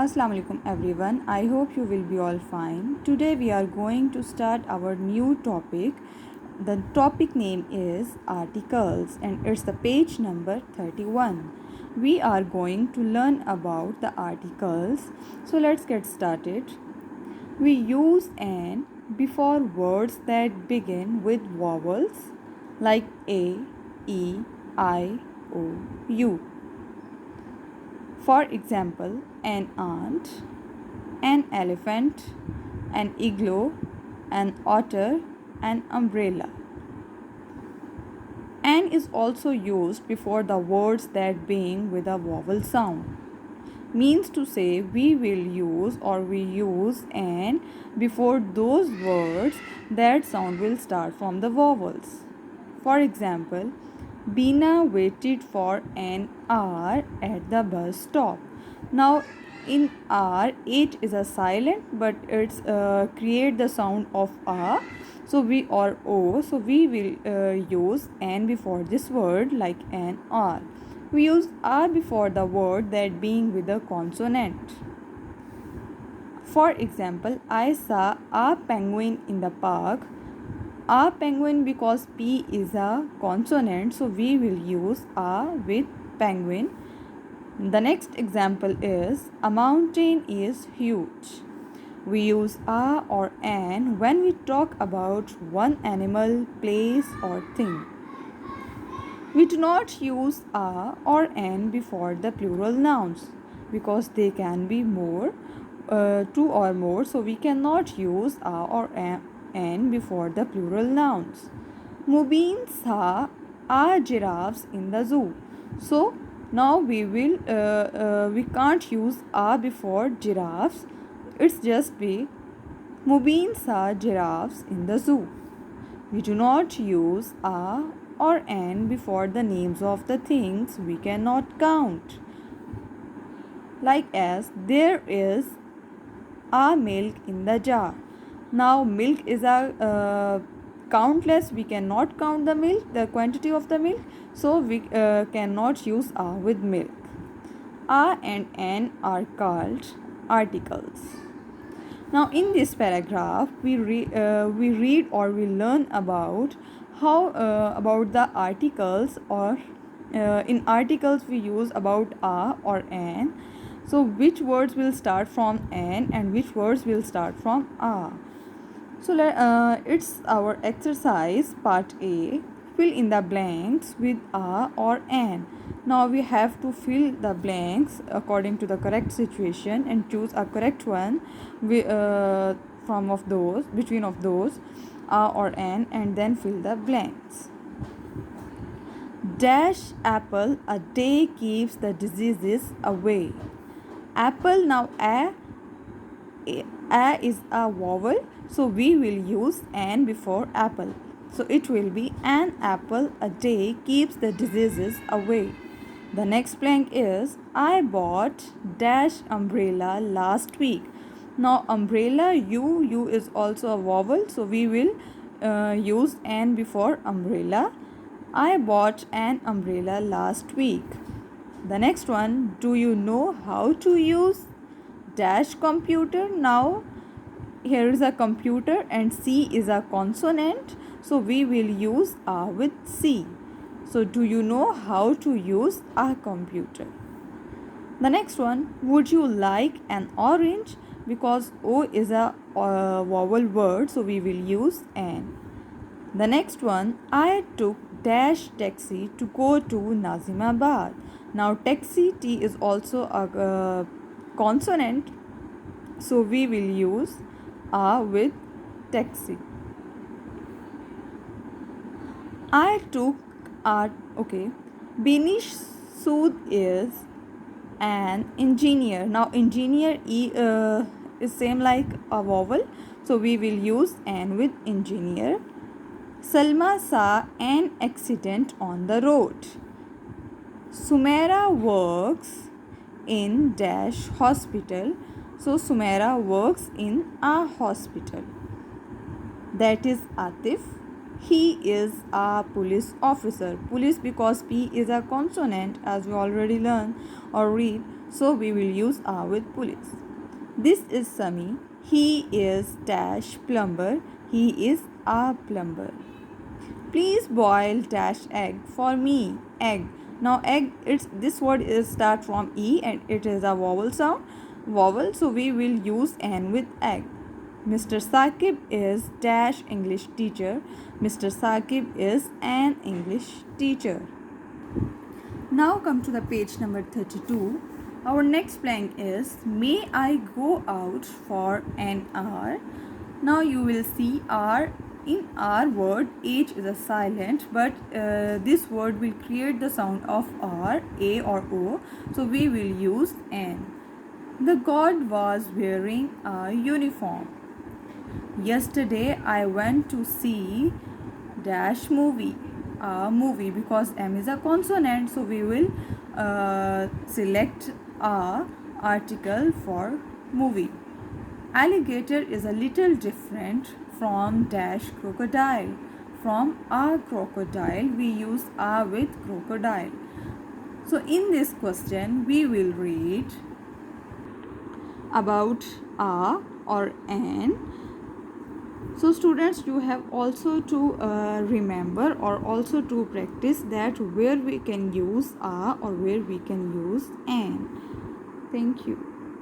Assalamu alaikum everyone. I hope you will be all fine. Today we are going to start our new topic. The topic name is articles and it's the page number 31. We are going to learn about the articles. So let's get started. We use an before words that begin with vowels like A, E, I, O, U. For example, an ant, an elephant, an igloo, an otter, an umbrella. An is also used before the words that begin with a vowel sound. Means to say we will use or we use an before those words that sound will start from the vowels. For example, Bina waited for an hour at the bus stop. Now, in R, it is a silent, but it's create the sound of A. So we or O. So we will use N before this word like an R. We use R before the word that being with a consonant. For example, I saw a penguin in the park. A penguin because P is a consonant, so we will use A with penguin. The next example is a mountain is huge. We use A or an when we talk about one animal, place or thing. We do not use A or an before the plural nouns because they can be two or more, so we cannot use A or an before the plural nouns. Mubin saw giraffes in the zoo. So now we can't use A before giraffes. It's just be Mubin saw giraffes in the zoo. We do not use A or an before the names of the things we cannot count. Like as there is a milk in the jar. Now milk is a countless. We cannot count the milk, the quantity of the milk. So we cannot use A with milk. A and an are called articles. Now in this paragraph, we read or we learn about how about the articles or in articles we use about A or an. So which words will start from an and which words will start from A. So it's our exercise part A. Fill in the blanks with A or an. Now we have to fill the blanks according to the correct situation and choose a correct one from of those between of those A or an and then fill the blanks. Dash apple a day keeps the diseases away. Apple now a is a vowel, so we will use an before apple. So it will be an apple a day keeps the diseases away. The next blank is I bought dash umbrella last week. Now umbrella u is also a vowel, so we will use an before umbrella. I bought an umbrella last week. The next one, do you know how to use dash computer? Now here is a computer and C is a consonant, so we will use A with C. So do you know how to use a computer? The next one, would you like an orange? Because O is a vowel word, so we will use an. The next one, I took dash taxi to go to Nazimabad. Now taxi T is also a consonant, so we will use A with taxi. I took art. Okay. Binish Sood is an engineer. Now engineer is same like a vowel, so we will use an with engineer. Salma saw an accident on the road. Sumaira works in dash hospital. So Sumaira works in a hospital. That is Atif. He is a police officer. Police because P is a consonant as we already learn or read. So we will use a with police. This is Sami. He is dash plumber. He is a plumber. Please boil dash egg for me. Egg. Now egg, it's this word is start from E and it is a vowel sound. Vowel, so we will use N with egg. Mr. Saqib is dash English teacher. Mr. Saqib is an English teacher. Now come to the page number 32. Our next blank is may I go out for an hour. Now you will see R in our word H is a silent, but this word will create the sound of R, A or O. So we will use N. The god was wearing a uniform. Yesterday I went to see dash movie. Movie, because M is a consonant, so we will select a article for movie. Alligator is a little different from dash crocodile. From a crocodile, we use a with crocodile. So in this question, we will read about a or an. So students, you have also to remember or also to practice that where we can use a or where we can use an. Thank you.